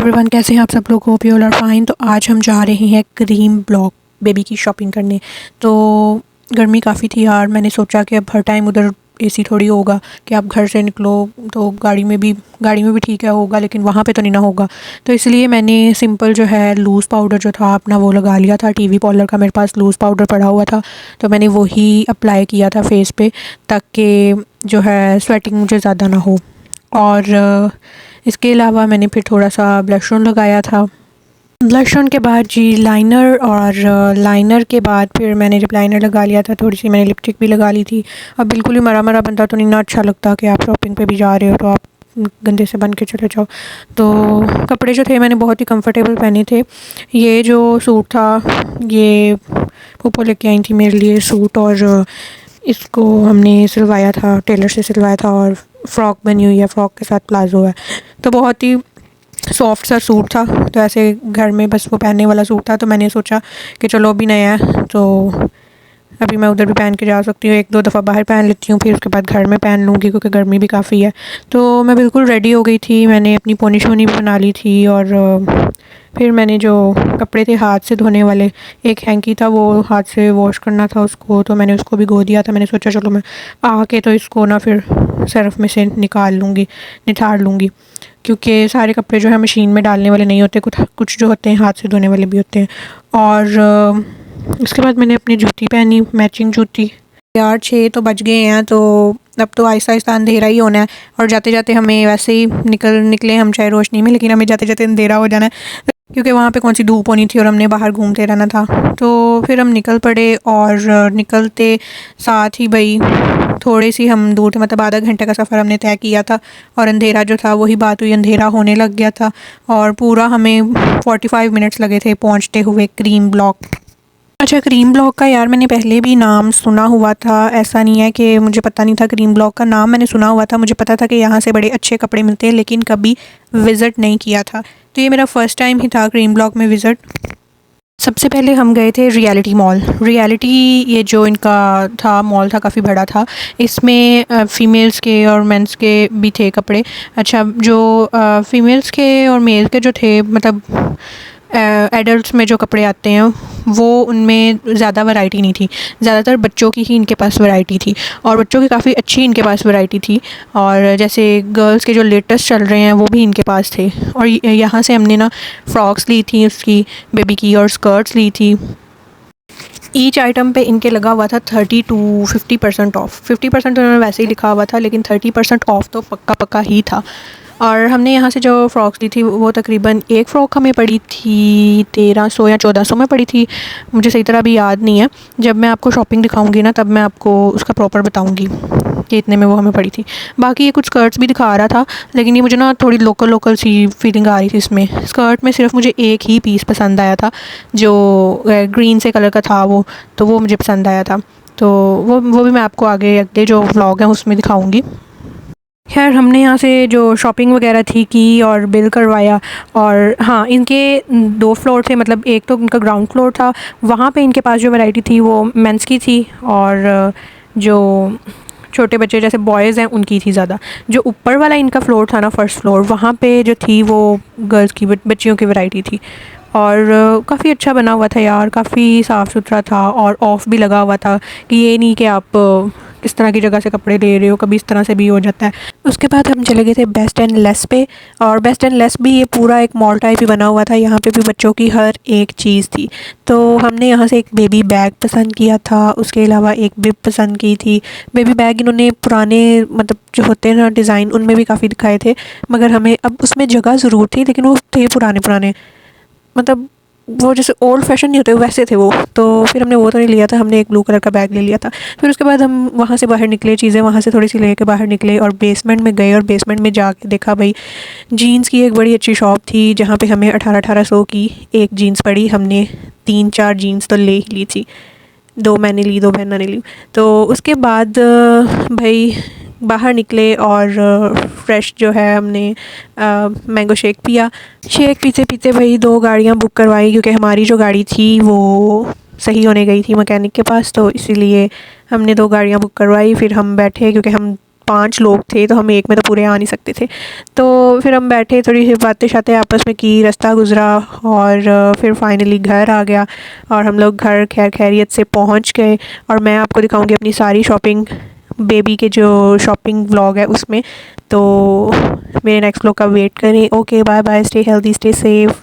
Everyone, कैसे हैं आप सब लोग? Hope you all are fine. तो आज हम जा रहे हैं क्रीम ब्लॉक बेबी की शॉपिंग करने। तो गर्मी काफ़ी थी यार, मैंने सोचा कि अब हर टाइम उधर एसी थोड़ी होगा कि आप घर से निकलो तो गाड़ी में भी ठीक है होगा, लेकिन वहाँ पे तो नहीं ना होगा। तो इसलिए मैंने सिंपल जो है लूज़ पाउडर जो था अपना वो लगा लिया था। टीवी पार्लर का मेरे पास लूज़ पाउडर पड़ा हुआ था, तो मैंने वही अप्लाई किया था फेस पे, ताकि जो है स्वेटिंग मुझे ज़्यादा ना हो। और इसके अलावा मैंने फिर थोड़ा सा ब्लश ऑन लगाया था। ब्लश ऑन के बाद जी लाइनर, और लाइनर के बाद फिर मैंने जब लाइनर लगा लिया था थोड़ी सी मैंने लिपस्टिक भी लगा ली थी। अब बिल्कुल ही मरा मरा बनता तो नहीं ना अच्छा लगता कि आप शॉपिंग पे भी जा रहे हो तो आप गंदे से बन के चले जाओ। तो कपड़े जो थे मैंने बहुत ही कंफर्टेबल पहने थे। ये जो सूट था ये पप्पू लेके आई थी मेरे लिए सूट, और इसको हमने सिलवाया था, टेलर से सिलवाया था, और फ्रॉक बनी हुई है, फ्रॉक के साथ प्लाजो है। तो बहुत ही सॉफ्ट सा सूट था, तो ऐसे घर में बस वो पहनने वाला सूट था। तो मैंने सोचा कि चलो अभी नया है तो अभी मैं उधर भी पहन के जा सकती हूँ, एक दो दफ़ा बाहर पहन लेती हूँ, फिर उसके बाद घर में पहन लूँगी क्योंकि गर्मी भी काफ़ी है। तो मैं बिल्कुल रेडी हो गई थी, मैंने अपनी पोनी शोनी भी बना ली थी, और फिर मैंने जो कपड़े थे हाथ से धोने वाले, एक हैंकी था वो हाथ से वॉश करना था उसको, तो मैंने उसको भिगो दिया था। मैंने सोचा चलो मैं आके तो इसको ना फिर सर्फ़ में से निकाल लूँगी, निथार लूँगी, क्योंकि सारे कपड़े जो है मशीन में डालने वाले नहीं होते, कुछ जो होते हैं हाथ से धोने वाले भी होते हैं। और उसके बाद मैंने अपनी जूती पहनी, मैचिंग जूती। यार 6 तो बज गए हैं, तो अब तो आहिस्ता आहिस्ता अंधेरा ही होना है, और जाते जाते हमें वैसे ही निकले हम चाहे रोशनी में, लेकिन हमें जाते जाते अंधेरा हो जाना है क्योंकि वहाँ पे कौन सी धूप होनी थी और हमने बाहर घूमते रहना था। तो फिर हम निकल पड़े, और निकलते साथ ही भाई थोड़ी सी हम दूर थे, मतलब आधा घंटे का सफ़र हमने तय किया था, और अंधेरा जो था वही बात हुई, अंधेरा होने लग गया था, और पूरा हमें 45 मिनट्स लगे थे पहुँचते हुए क्रीम ब्लॉक। अच्छा, क्रीम ब्लॉक का यार मैंने पहले भी नाम सुना हुआ था, ऐसा नहीं है कि मुझे पता नहीं था। क्रीम ब्लॉक का नाम मैंने सुना हुआ था, मुझे पता था कि यहाँ से बड़े अच्छे कपड़े मिलते हैं, लेकिन कभी विज़िट नहीं किया था। तो ये मेरा फ़र्स्ट टाइम ही था क्रीम ब्लॉक में विज़िट। सबसे पहले हम गए थे रियलिटी मॉल। रियलिटी ये जो इनका था मॉल था काफ़ी बड़ा था, इसमें फ़ीमेल्स के और मेंस के भी थे कपड़े। अच्छा, जो फ़ीमेल्स के और मेल के जो थे, मतलब एडल्ट्स में जो कपड़े आते हैं वो उनमें ज़्यादा वैरायटी नहीं थी, ज़्यादातर बच्चों की ही इनके पास वैरायटी थी, और बच्चों की काफ़ी अच्छी इनके पास वैरायटी थी। और जैसे गर्ल्स के जो लेटेस्ट चल रहे हैं वो भी इनके पास थे, और यहाँ से हमने ना फ्रॉक्स ली थी उसकी बेबी की, और स्कर्ट्स ली थी। ईच आइटम पे इनके लगा हुआ था 30 to 50% ऑफ़। 50% उन्होंने वैसे ही लिखा हुआ था, लेकिन 30% ऑफ़ तो पक्का पक्का ही था। और हमने यहाँ से जो फ़्रॉक्स ली थी वो तकरीबन एक फ़्रॉक हमें पड़ी थी 1300 या 1400 में पड़ी थी, मुझे सही तरह अभी याद नहीं है। जब मैं आपको शॉपिंग दिखाऊंगी ना तब मैं आपको उसका प्रॉपर बताऊंगी कि इतने में वो हमें पड़ी थी। बाकी ये कुछ स्कर्ट्स भी दिखा रहा था, लेकिन ये मुझे ना थोड़ी लोकल सी फीलिंग आ रही थी इसमें। स्कर्ट में सिर्फ मुझे एक ही पीस पसंद आया था, जो ग्रीन से कलर का था तो वो मुझे पसंद आया था। तो वो भी मैं आपको आगे अगले जो व्लॉग हैं उसमें दिखाऊंगी। खैर, हमने यहाँ से जो शॉपिंग वगैरह थी की और बिल करवाया। और हाँ, इनके 2 फ्लोर थे, मतलब एक तो इनका ग्राउंड फ्लोर था, वहाँ पे इनके पास जो वैरायटी थी वो मेंस की थी, और जो छोटे बच्चे जैसे बॉयज़ हैं उनकी थी ज़्यादा। जो ऊपर वाला इनका फ्लोर था ना, फर्स्ट फ्लोर, वहाँ पे जो थी वो गर्ल्स की, बच्चियों की वैरायटी थी। और काफ़ी अच्छा बना हुआ था यार, काफ़ी साफ़ सुथरा था, और ऑफ़ भी लगा हुआ था कि ये नहीं कि आप इस तरह की जगह से कपड़े ले रहे हो, कभी इस तरह से भी हो जाता है। उसके बाद हम चले गए थे बेस्ट एंड लेस पे, और बेस्ट एंड लेस भी ये पूरा एक मॉल टाइप ही बना हुआ था, यहाँ पे भी बच्चों की हर एक चीज़ थी। तो हमने यहाँ से एक बेबी बैग पसंद किया था, उसके अलावा एक बिब पसंद की थी। बेबी बैग इन्होंने पुराने, मतलब जो होते हैं ना डिज़ाइन, उनमें भी काफ़ी दिखाए थे, मगर हमें अब उसमें जगह ज़रूर थी, लेकिन वो थे पुराने, मतलब वो जैसे ओल्ड फैशन नहीं होते वैसे थे वो। तो फिर हमने वो तो नहीं लिया था, हमने एक ब्लू कलर का बैग ले लिया था। फिर उसके बाद हम वहाँ से बाहर निकले, चीज़ें वहाँ से थोड़ी सी लेके बाहर निकले, और बेसमेंट में गए, और बेसमेंट में जाके देखा भाई जीन्स की एक बड़ी अच्छी शॉप थी, जहाँ पे हमें 1800 की एक जीन्स पड़ी। हमने 3-4 जीन्स तो ले ही ली थी, 2 मैंने ली, 2 बहना ने ली। तो उसके बाद भाई बाहर निकले, और फ्रेश जो है हमने मैंगो शेक पिया। शेक पीते पीते भाई 2 गाड़ियाँ बुक करवाई, क्योंकि हमारी जो गाड़ी थी वो सही होने गई थी मैकेनिक के पास, तो इसीलिए हमने 2 गाड़ियाँ बुक करवाई। फिर हम बैठे, क्योंकि हम 5 लोग थे, तो हम एक में तो पूरे आ नहीं सकते थे। तो फिर हम बैठे, थोड़ी सी बातें शातें आपस में की, रास्ता गुज़रा और फिर फाइनली घर आ गया और हम लोग घर खैर खैरियत से पहुंच गए। और मैं आपको दिखाऊंगी अपनी सारी शॉपिंग, बेबी के जो शॉपिंग व्लॉग है उसमें। तो मेरे नेक्स्ट व्लॉग का वेट करें। Okay, bye bye, stay healthy, stay safe.